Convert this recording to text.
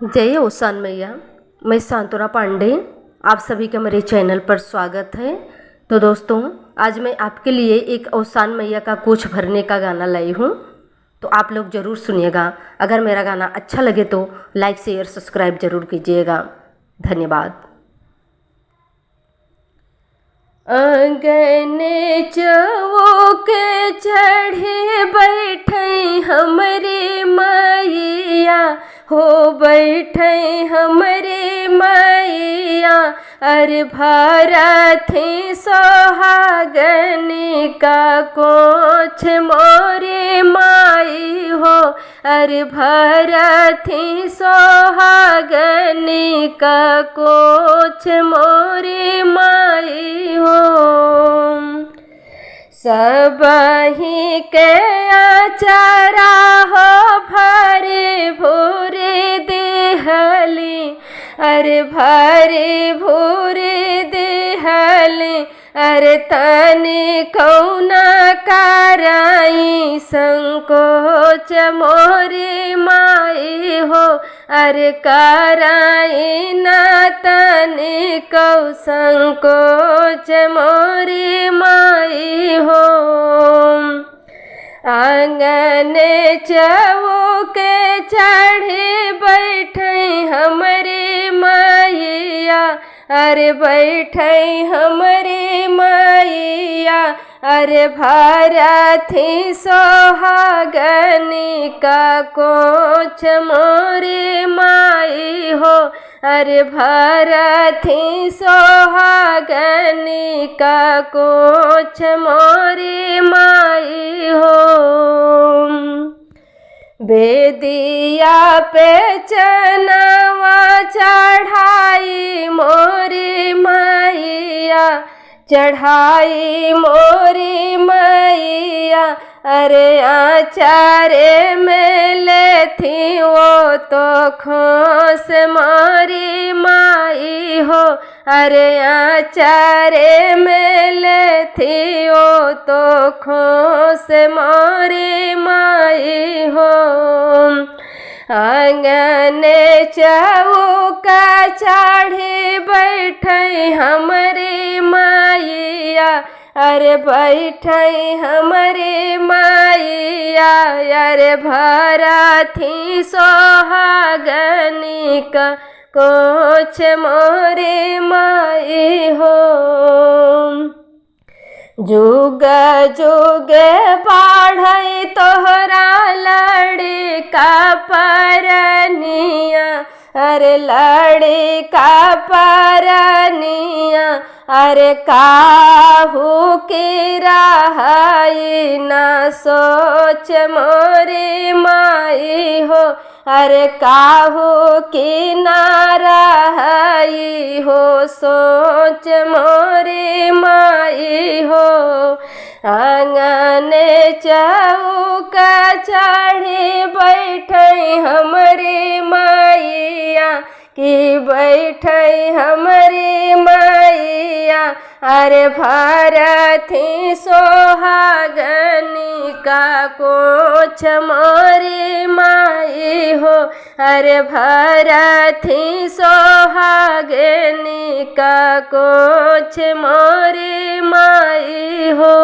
जय ओसान मैया। मैं सांत्वना पांडे, आप सभी का मेरे चैनल पर स्वागत है। तो दोस्तों, आज मैं आपके लिए एक ओसान मैया का कोच भरने का गाना लाई हूँ, तो आप लोग ज़रूर सुनिएगा। अगर मेरा गाना अच्छा लगे तो लाइक शेयर सब्सक्राइब ज़रूर कीजिएगा। धन्यवाद। अंगने चौके चढ़े बैठे हमरे मैया हो, बैठे हमरे मैया। अरे भरथी सोहागन का कोछ मोरे माई हो, अरे भरथी सोहागन का कोछ मोरे माई हो। सबही के आचारा हो भरे भूरे देहली, अरे भरे भूरे देहली। अरे तने कौना कराई संकोच मोरे माई हो, अरे कराई ना तने कौ संकोच मोरे माई हो। आंगने चौके चढ़े बैठे हमरे मैया, अरे बैठे हमरे मैया। अरे भरथी सोहागन का कोछ मोरे माई हो, अरे भरथी सोहागन का कोछ मोरे माई हो। बेदिया पे चनावा चढ़ाई मोरे मैया, चढ़ाई मोरी मैया। अरे आचारे में लेथी वो तो खोस मोरी माई हो, अरे आचारे में लेथी वो तो खोस मोरी माई हो। आंगने चौका चढ़े बैठे हमरे मैया, अरे बैठे हमरे मैया। अरे भरथी सोहागन का कोछ मोरे माई हो। जुग जुग बाढ़ई तोहरा लड़े का परनिया, अरे लड़े का परनिया। अरे काहू के रहाई ना सोच मोरे माई हो, अरे काहू की ना रहाई हो सोच मोरे माई हो। आंगने चौका चढ़े बैठे हमरे मैया, कि बैठे हमरे मैया। अरे भरथी सोहागन का कोछ मोरे माई हो, अरे भरथी सोहागन का कोछ मोरे माई हो।